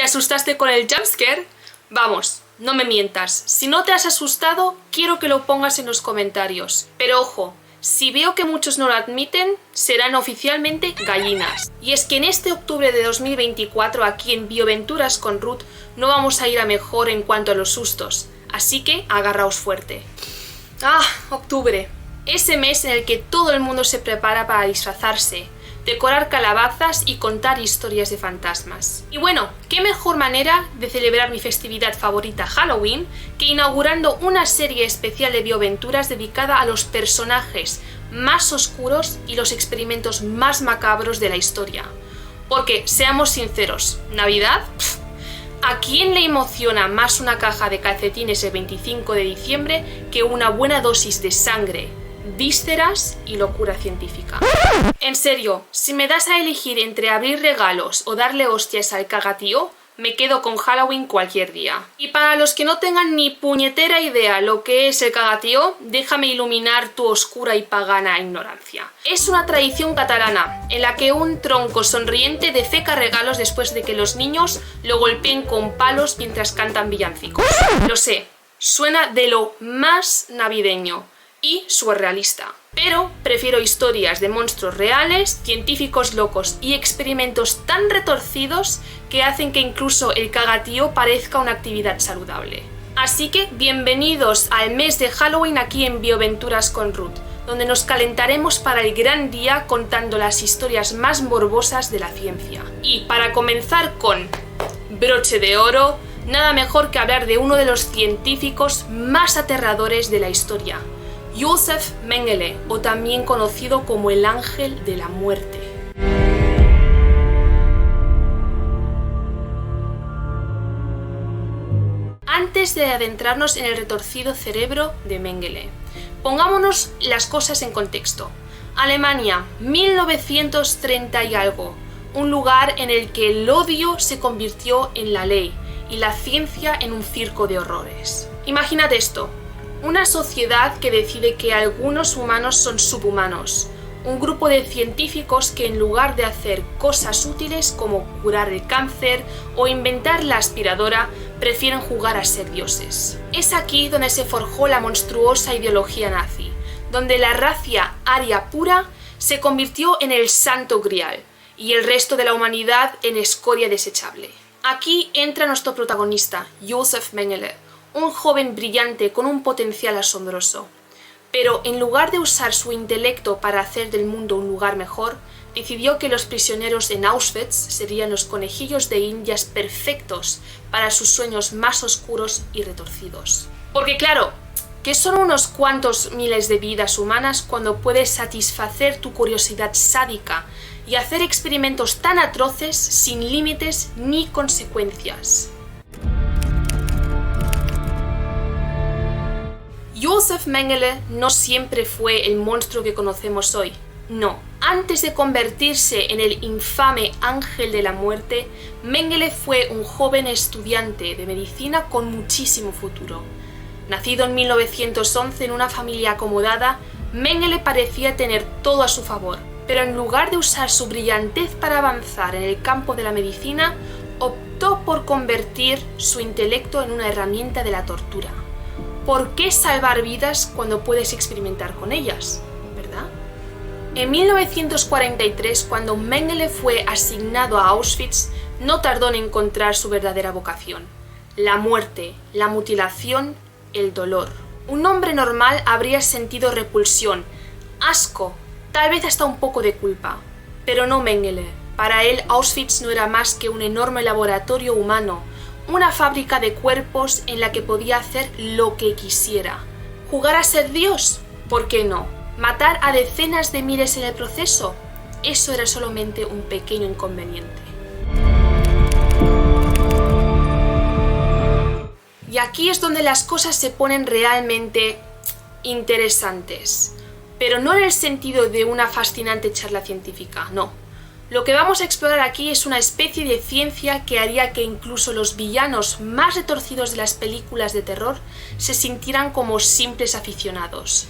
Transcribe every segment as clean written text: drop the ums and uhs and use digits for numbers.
asustaste con el jumpscare? Vamos, no me mientas. Si no te has asustado, quiero que lo pongas en los comentarios. Pero ojo, si veo que muchos no lo admiten, serán oficialmente gallinas. Y es que en este octubre de 2024, aquí en Bioventuras con Ruth, no vamos a ir a mejor en cuanto a los sustos. Así que agarraos fuerte. ¡Ah, octubre! Ese mes en el que todo el mundo se prepara para disfrazarse, decorar calabazas y contar historias de fantasmas. Y bueno, qué mejor manera de celebrar mi festividad favorita Halloween que inaugurando una serie especial de bioaventuras dedicada a los personajes más oscuros y los experimentos más macabros de la historia. Porque, seamos sinceros, ¿Navidad? ¿A quién le emociona más una caja de calcetines el 25 de diciembre que una buena dosis de sangre, vísceras y locura científica? En serio, si me das a elegir entre abrir regalos o darle hostias al cagatío, me quedo con Halloween cualquier día. Y para los que no tengan ni puñetera idea lo que es el cagatío, déjame iluminar tu oscura y pagana ignorancia. Es una tradición catalana en la que un tronco sonriente defeca regalos después de que los niños lo golpeen con palos mientras cantan villancicos. Lo sé, suena de lo más navideño y surrealista. Pero prefiero historias de monstruos reales, científicos locos y experimentos tan retorcidos que hacen que incluso el cagatío parezca una actividad saludable. Así que bienvenidos al mes de Halloween aquí en Bioventuras con Ruth, donde nos calentaremos para el gran día contando las historias más morbosas de la ciencia. Y para comenzar con broche de oro, nada mejor que hablar de uno de los científicos más aterradores de la historia, Josef Mengele, o también conocido como el Ángel de la Muerte. Antes de adentrarnos en el retorcido cerebro de Mengele, pongámonos las cosas en contexto. Alemania, 1930 y algo, un lugar en el que el odio se convirtió en la ley y la ciencia en un circo de horrores. Imagínate esto. Una sociedad que decide que algunos humanos son subhumanos, un grupo de científicos que en lugar de hacer cosas útiles como curar el cáncer o inventar la aspiradora, prefieren jugar a ser dioses. Es aquí donde se forjó la monstruosa ideología nazi, donde la raza aria pura se convirtió en el santo grial y el resto de la humanidad en escoria desechable. Aquí entra nuestro protagonista, Josef Mengele, un joven brillante con un potencial asombroso. Pero en lugar de usar su intelecto para hacer del mundo un lugar mejor, decidió que los prisioneros en Auschwitz serían los conejillos de indias perfectos para sus sueños más oscuros y retorcidos. Porque claro, ¿qué son unos cuantos miles de vidas humanas cuando puedes satisfacer tu curiosidad sádica y hacer experimentos tan atroces sin límites ni consecuencias? Josef Mengele no siempre fue el monstruo que conocemos hoy. No, antes de convertirse en el infame Ángel de la Muerte, Mengele fue un joven estudiante de medicina con muchísimo futuro. Nacido en 1911 en una familia acomodada, Mengele parecía tener todo a su favor, pero en lugar de usar su brillantez para avanzar en el campo de la medicina, optó por convertir su intelecto en una herramienta de la tortura. ¿Por qué salvar vidas cuando puedes experimentar con ellas? ¿Verdad? En 1943, cuando Mengele fue asignado a Auschwitz, no tardó en encontrar su verdadera vocación: la muerte, la mutilación, el dolor. Un hombre normal habría sentido repulsión, asco, tal vez hasta un poco de culpa. Pero no Mengele. Para él, Auschwitz no era más que un enorme laboratorio humano, una fábrica de cuerpos en la que podía hacer lo que quisiera. ¿Jugar a ser Dios? ¿Por qué no? ¿Matar a decenas de miles en el proceso? Eso era solamente un pequeño inconveniente. Y aquí es donde las cosas se ponen realmente interesantes. Pero no en el sentido de una fascinante charla científica, no. Lo que vamos a explorar aquí es una especie de ciencia que haría que incluso los villanos más retorcidos de las películas de terror se sintieran como simples aficionados.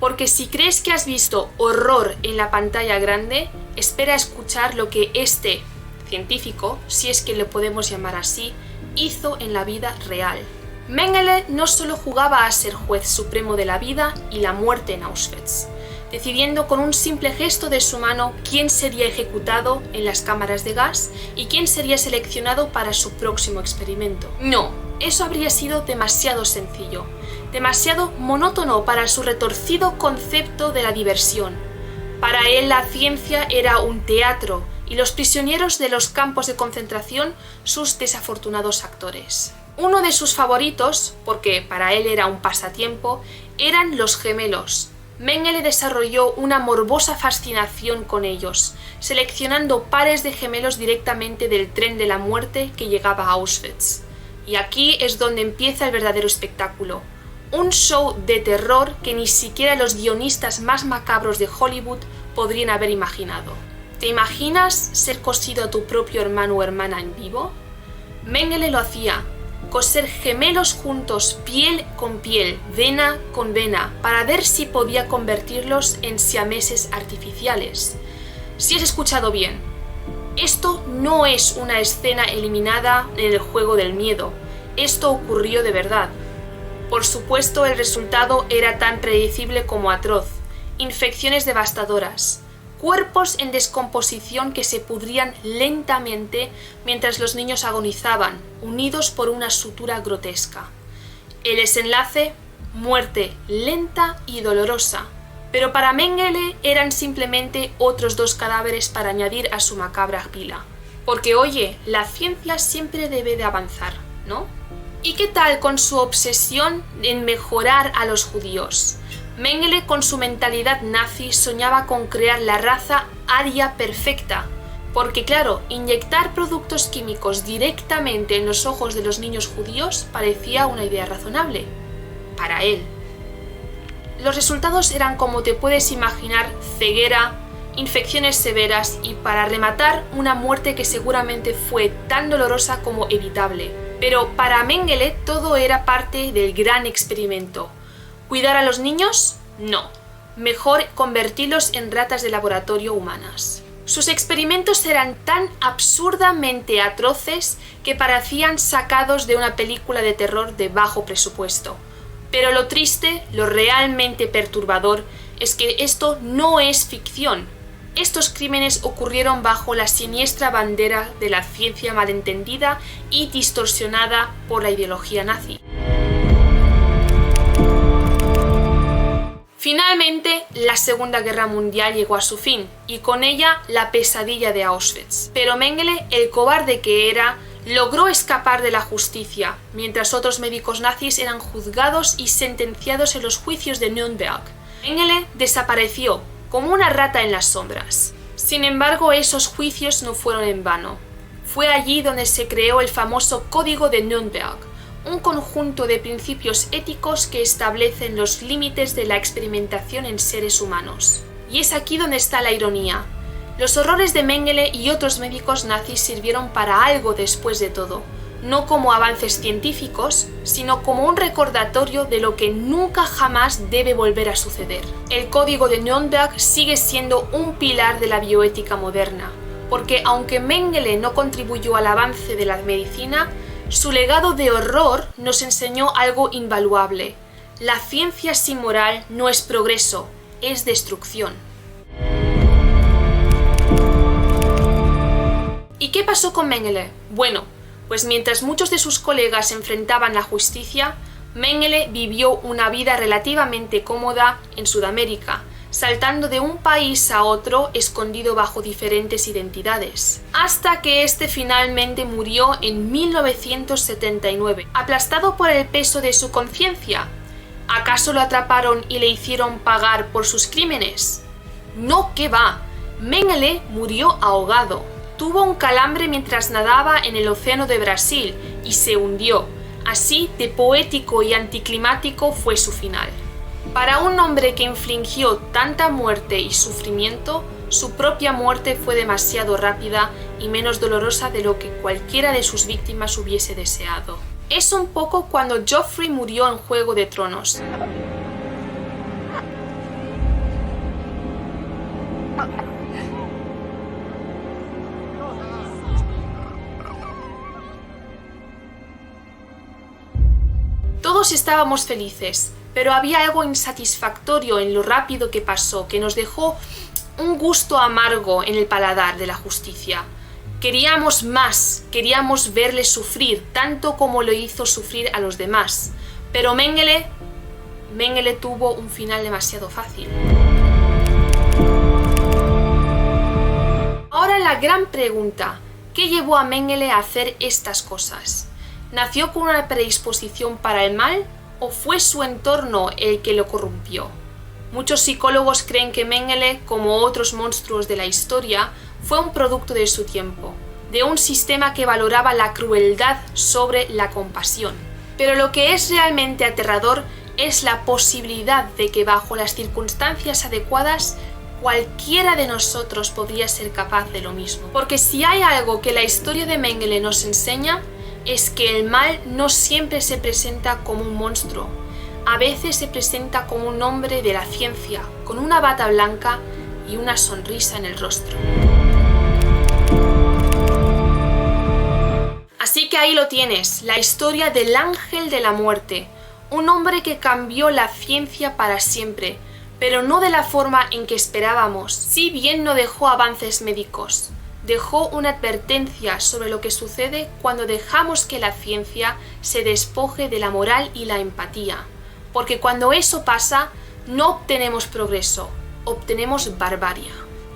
Porque si crees que has visto horror en la pantalla grande, espera a escuchar lo que este científico, si es que lo podemos llamar así, hizo en la vida real. Mengele no solo jugaba a ser juez supremo de la vida y la muerte en Auschwitz, decidiendo con un simple gesto de su mano quién sería ejecutado en las cámaras de gas y quién sería seleccionado para su próximo experimento. No, eso habría sido demasiado sencillo, demasiado monótono para su retorcido concepto de la diversión. Para él la ciencia era un teatro y los prisioneros de los campos de concentración sus desafortunados actores. Uno de sus favoritos, porque para él era un pasatiempo, eran los gemelos. Mengele desarrolló una morbosa fascinación con ellos, seleccionando pares de gemelos directamente del tren de la muerte que llegaba a Auschwitz. Y aquí es donde empieza el verdadero espectáculo. Un show de terror que ni siquiera los guionistas más macabros de Hollywood podrían haber imaginado. ¿Te imaginas ser cosido a tu propio hermano o hermana en vivo? Mengele lo hacía. Coser gemelos juntos, piel con piel, vena con vena, para ver si podía convertirlos en siameses artificiales. Si has escuchado bien, esto no es una escena eliminada en el juego del miedo, esto ocurrió de verdad. Por supuesto, el resultado era tan predecible como atroz: infecciones devastadoras, cuerpos en descomposición que se pudrían lentamente mientras los niños agonizaban, unidos por una sutura grotesca. El desenlace: muerte lenta y dolorosa. Pero para Mengele eran simplemente otros 2 cadáveres para añadir a su macabra pila. Porque oye, la ciencia siempre debe de avanzar, ¿no? ¿Y qué tal con su obsesión en mejorar a los judíos? Mengele, con su mentalidad nazi, soñaba con crear la raza aria perfecta, porque claro, inyectar productos químicos directamente en los ojos de los niños judíos parecía una idea razonable, para él. Los resultados eran, como te puedes imaginar, ceguera, infecciones severas y, para rematar, una muerte que seguramente fue tan dolorosa como evitable. Pero para Mengele todo era parte del gran experimento. ¿Cuidar a los niños? No. Mejor convertirlos en ratas de laboratorio humanas. Sus experimentos eran tan absurdamente atroces que parecían sacados de una película de terror de bajo presupuesto. Pero lo triste, lo realmente perturbador, es que esto no es ficción. Estos crímenes ocurrieron bajo la siniestra bandera de la ciencia malentendida y distorsionada por la ideología nazi. Finalmente, la Segunda Guerra Mundial llegó a su fin, y con ella la pesadilla de Auschwitz. Pero Mengele, el cobarde que era, logró escapar de la justicia, mientras otros médicos nazis eran juzgados y sentenciados en los juicios de Nürnberg. Mengele desapareció, como una rata en las sombras. Sin embargo, esos juicios no fueron en vano. Fue allí donde se creó el famoso Código de Nürnberg, un conjunto de principios éticos que establecen los límites de la experimentación en seres humanos. Y es aquí donde está la ironía. Los horrores de Mengele y otros médicos nazis sirvieron para algo después de todo, no como avances científicos, sino como un recordatorio de lo que nunca jamás debe volver a suceder. El Código de Nürnberg sigue siendo un pilar de la bioética moderna, porque aunque Mengele no contribuyó al avance de la medicina, su legado de horror nos enseñó algo invaluable. La ciencia sin moral no es progreso, es destrucción. ¿Y qué pasó con Mengele? Bueno, pues mientras muchos de sus colegas enfrentaban la justicia, Mengele vivió una vida relativamente cómoda en Sudamérica, saltando de un país a otro escondido bajo diferentes identidades, hasta que este finalmente murió en 1979, aplastado por el peso de su conciencia. ¿Acaso lo atraparon y le hicieron pagar por sus crímenes? No, que va. Mengele murió ahogado. Tuvo un calambre mientras nadaba en el océano de Brasil y se hundió. Así de poético y anticlimático fue su final. Para un hombre que infligió tanta muerte y sufrimiento, su propia muerte fue demasiado rápida y menos dolorosa de lo que cualquiera de sus víctimas hubiese deseado. Es un poco cuando Joffrey murió en Juego de Tronos. Todos estábamos felices, pero había algo insatisfactorio en lo rápido que pasó, que nos dejó un gusto amargo en el paladar de la justicia. Queríamos más, queríamos verle sufrir, tanto como lo hizo sufrir a los demás. Pero Mengele tuvo un final demasiado fácil. Ahora la gran pregunta, ¿qué llevó a Mengele a hacer estas cosas? ¿Nació con una predisposición para el mal o fue su entorno el que lo corrompió? Muchos psicólogos creen que Mengele, como otros monstruos de la historia, fue un producto de su tiempo, de un sistema que valoraba la crueldad sobre la compasión. Pero lo que es realmente aterrador es la posibilidad de que bajo las circunstancias adecuadas cualquiera de nosotros podría ser capaz de lo mismo. Porque si hay algo que la historia de Mengele nos enseña, es que el mal no siempre se presenta como un monstruo. A veces se presenta como un hombre de la ciencia, con una bata blanca y una sonrisa en el rostro. Así que ahí lo tienes, la historia del ángel de la muerte, un hombre que cambió la ciencia para siempre, pero no de la forma en que esperábamos. Si bien no dejó avances médicos, dejó una advertencia sobre lo que sucede cuando dejamos que la ciencia se despoje de la moral y la empatía. Porque cuando eso pasa, no obtenemos progreso, obtenemos barbarie.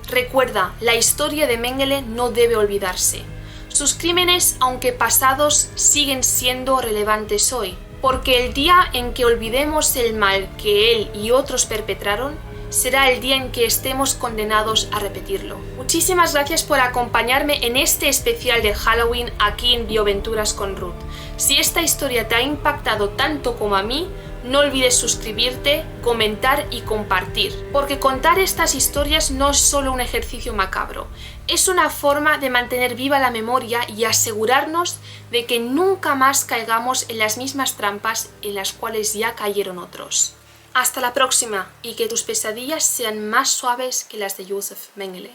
Recuerda, la historia de Mengele no debe olvidarse. Sus crímenes, aunque pasados, siguen siendo relevantes hoy, porque el día en que olvidemos el mal que él y otros perpetraron, será el día en que estemos condenados a repetirlo. Muchísimas gracias por acompañarme en este especial de Halloween aquí en Bioaventuras con Ruth. Si esta historia te ha impactado tanto como a mí, no olvides suscribirte, comentar y compartir, porque contar estas historias no es solo un ejercicio macabro, es una forma de mantener viva la memoria y asegurarnos de que nunca más caigamos en las mismas trampas en las cuales ya cayeron otros. Hasta la próxima y que tus pesadillas sean más suaves que las de Joseph Mengele.